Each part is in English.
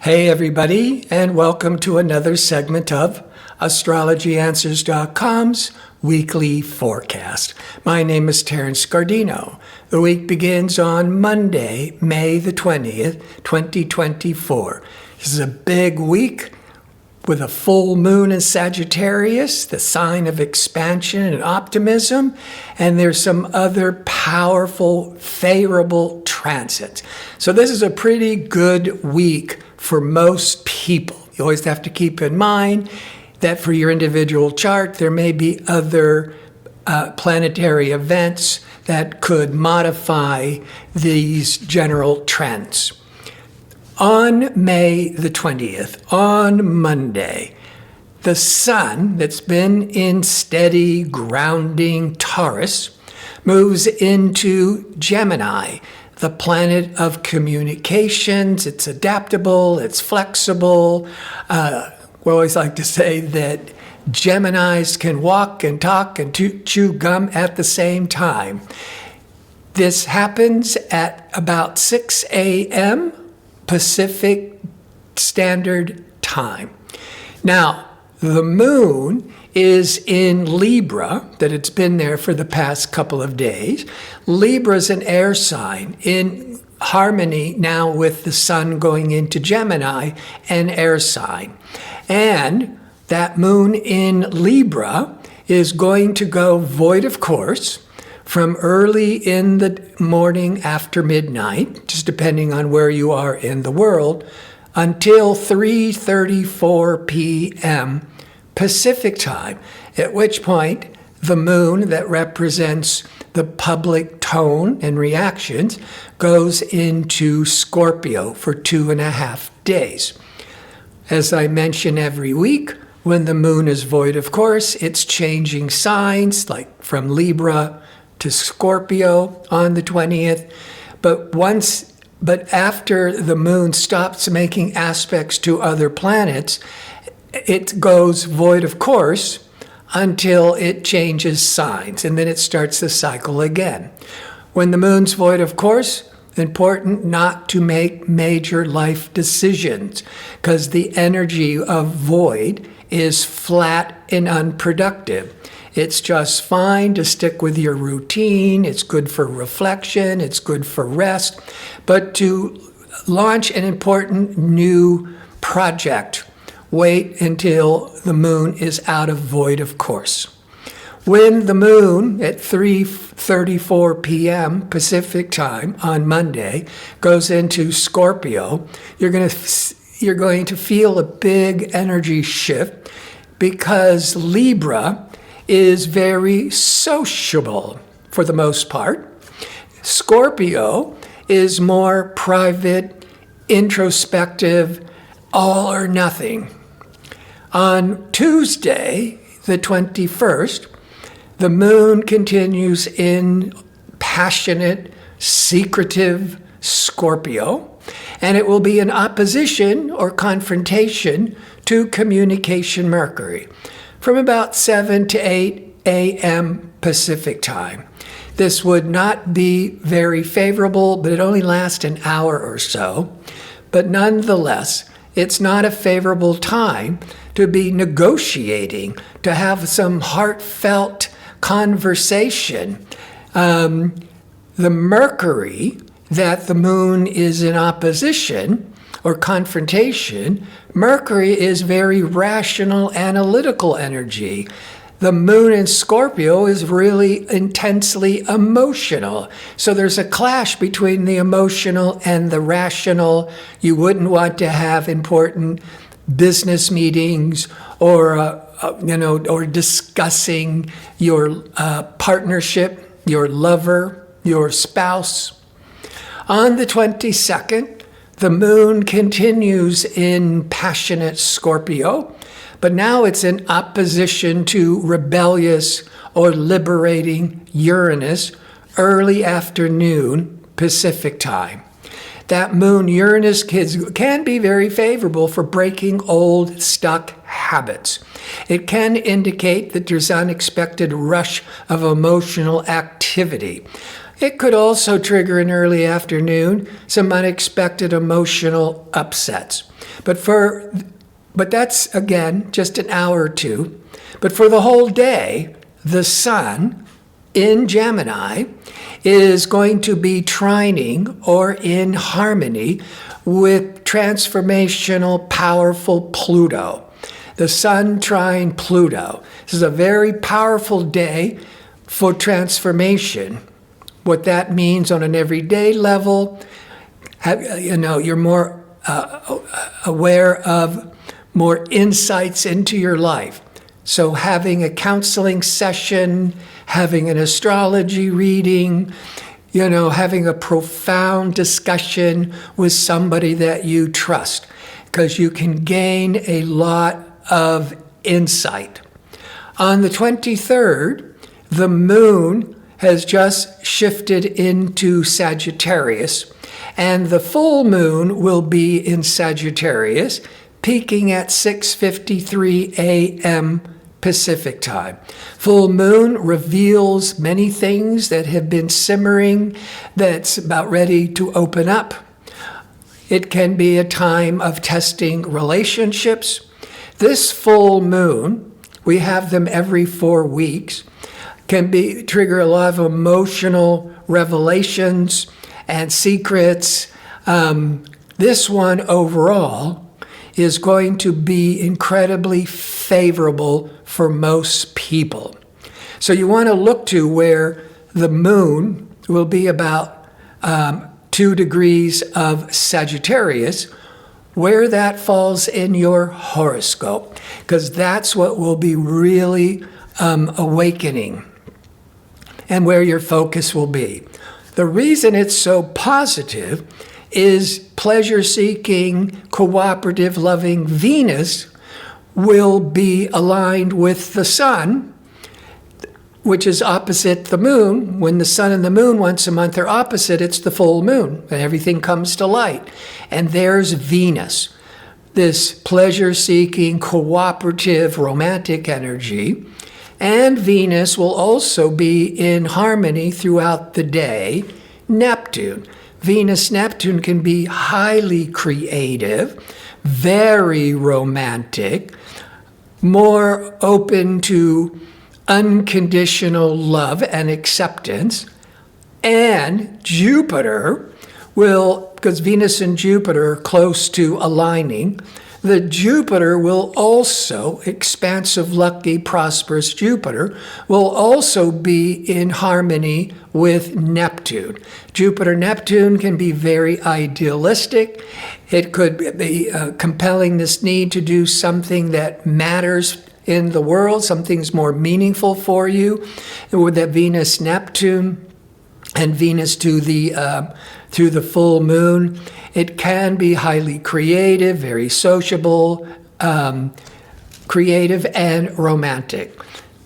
Hey everybody, and welcome to another segment of AstrologyAnswers.com's weekly forecast. My name is Terence. The week begins on Monday, May the 20th, 2024. This is a big week with a full moon in Sagittarius, the sign of expansion and optimism, and there's some other powerful, favorable transits. So this is a pretty good week for most people. You always have to keep in mind that for your individual chart, there may be other planetary events that could modify these general trends. On May the 20th, on Monday, the sun that's been in steady, grounding Taurus moves into Gemini, the planet of communications. It's adaptable, it's flexible. We always like to say that Geminis can walk and talk and chew gum at the same time. This happens at about 6 a.m. Pacific Standard Time. Now, the moon is in Libra, that it's been there for the past couple of days. Libra is an air sign in harmony now with the sun going into Gemini, an air sign. And that moon in Libra is going to go void of course from early in the morning after midnight, just depending on where you are in the world, until 3:34 p.m. Pacific time, at which point the moon that represents the public tone and reactions goes into Scorpio for 2.5 days. As I mention every week, when the moon is void of course, it's changing signs, like from Libra to Scorpio on the 20th. But after the moon stops making aspects to other planets, it goes void of course until it changes signs, and then it starts the cycle again. When the moon's void of course, important not to make major life decisions, because the energy of void is flat and unproductive. It's just fine to stick with your routine. It's good for reflection. It's good for rest. But to launch an important new project, wait until the moon is out of void of course. When the moon at 3:34 p.m. Pacific time on Monday goes into Scorpio, you're going to feel a big energy shift, because Libra is very sociable for the most part. Scorpio is more private, introspective, all or nothing. On Tuesday, the 21st, the moon continues in passionate, secretive Scorpio, and it will be in opposition or confrontation to communication Mercury from about 7 to 8 a.m. Pacific time. This would not be very favorable, but it only lasts an hour or so. But nonetheless, it's not a favorable time to be negotiating, to have some heartfelt conversation. The Mercury that the moon is in opposition or confrontation, Mercury is very rational, analytical energy. The moon in Scorpio is really intensely emotional. So there's a clash between the emotional and the rational. You wouldn't want to have important business meetings or discussing your partnership, your lover, your spouse. On the 22nd, the moon continues in passionate Scorpio, but now it's in opposition to rebellious or liberating Uranus, early afternoon Pacific time. That moon Uranus can be very favorable for breaking old, stuck habits. It can indicate that there's unexpected rush of emotional activity. It could also trigger in early afternoon some unexpected emotional upsets. But that's, again, just an hour or two. But for the whole day, the sun in Gemini is going to be trining or in harmony with transformational, powerful Pluto. The sun trine Pluto. This is a very powerful day for transformation. What that means on an everyday level, you're more aware of more insights into your life. So having a counseling session, having an astrology reading, having a profound discussion with somebody that you trust, because you can gain a lot of insight. On the 23rd, the moon has just shifted into Sagittarius, and the full moon will be in Sagittarius, peaking at 6:53 a.m. Pacific time. Full moon reveals many things that have been simmering, that's about ready to open up. It can be a time of testing relationships. This full moon, we have them every 4 weeks, can trigger a lot of emotional revelations and secrets. This one overall is going to be incredibly favorable for most people. So you want to look to where the moon will be about 2 degrees of Sagittarius, where that falls in your horoscope, because that's what will be really awakening and where your focus will be. The reason it's so positive is pleasure-seeking, cooperative, loving Venus will be aligned with the sun, which is opposite the moon. When the sun and the moon once a month are opposite, it's the full moon, and everything comes to light. And there's Venus, this pleasure-seeking, cooperative, romantic energy. And Venus will also be in harmony throughout the day. Neptune. Venus-Neptune can be highly creative, very romantic, more open to unconditional love and acceptance. And Jupiter will, because Venus and Jupiter are close to aligning, the Jupiter will also, expansive, lucky, prosperous Jupiter, will also be in harmony with Neptune. Jupiter-Neptune can be very idealistic. It could be compelling this need to do something that matters in the world, something's more meaningful for you. With that Venus-Neptune and Venus through the full moon, it can be highly creative, very sociable, creative, and romantic.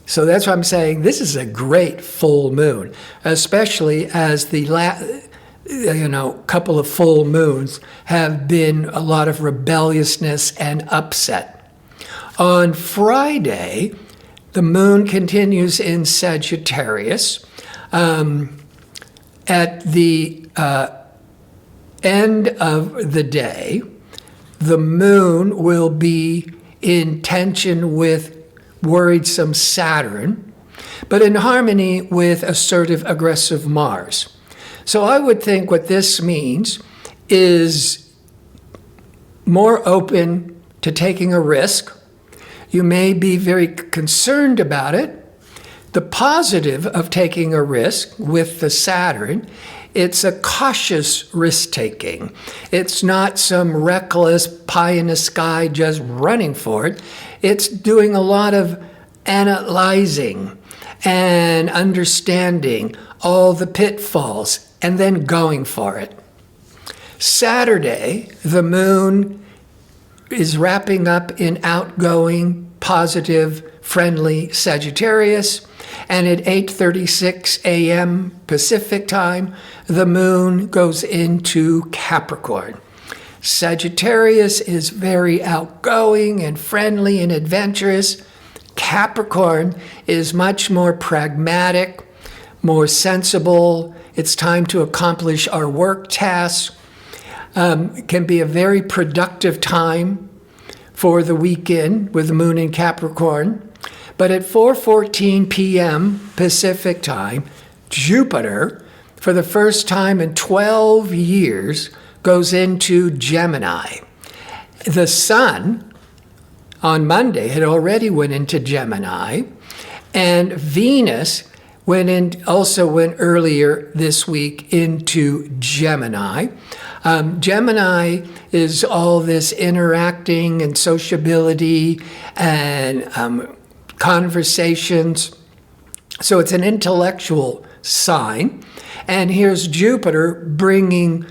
So that's why I'm saying this is a great full moon, especially as the couple of full moons have been a lot of rebelliousness and upset. On Friday, the moon continues in Sagittarius. At the end of the day, the moon will be in tension with worrisome Saturn, but in harmony with assertive, aggressive Mars. So I would think what this means is more open to taking a risk. You may be very concerned about it. The positive of taking a risk with the Saturn, it's a cautious risk-taking. It's not some reckless pie in the sky just running for it. It's doing a lot of analyzing and understanding all the pitfalls and then going for it. Saturday, the moon is wrapping up in outgoing, positive, friendly Sagittarius, and at 8:36 a.m. Pacific time, the moon goes into Capricorn. Sagittarius is very outgoing and friendly and adventurous. Capricorn is much more pragmatic, more sensible. It's time to accomplish our work tasks. can be a very productive time for the weekend with the moon in Capricorn. But at 4:14 p.m. Pacific time, Jupiter, for the first time in 12 years, goes into Gemini. The Sun, on Monday, had already went into Gemini, and Venus also went earlier this week into Gemini. Gemini is all this interacting and sociability and conversations. So it's an intellectual sign. And here's Jupiter bringing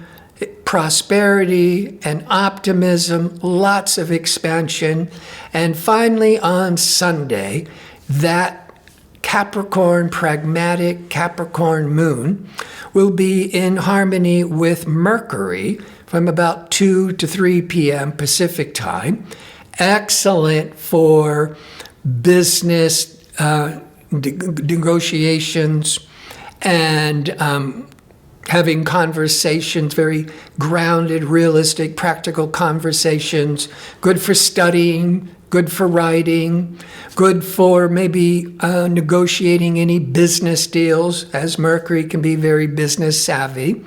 prosperity and optimism, lots of expansion. And finally, on Sunday, that Capricorn, pragmatic Capricorn moon will be in harmony with Mercury from about 2 to 3 p.m. Pacific time. Excellent for business negotiations and having conversations, very grounded, realistic, practical conversations. Good for studying, good for writing, good for maybe negotiating any business deals, as Mercury can be very business savvy.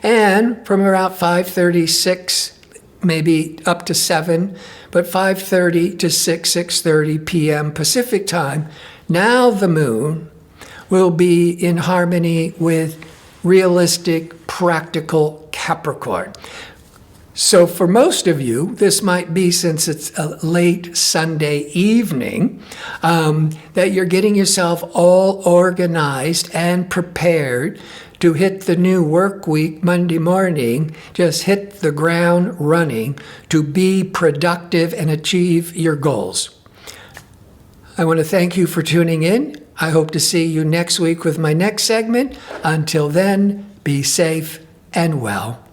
And from around 5:36, maybe up to 7, but 5:30 to 6:30 p.m. Pacific time, now the moon will be in harmony with realistic, practical Capricorn. So for most of you, this might be, since it's a late Sunday evening, that you're getting yourself all organized and prepared to hit the new work week Monday morning, just hit the ground running to be productive and achieve your goals. I want to thank you for tuning in. I hope to see you next week with my next segment. Until then, be safe and well.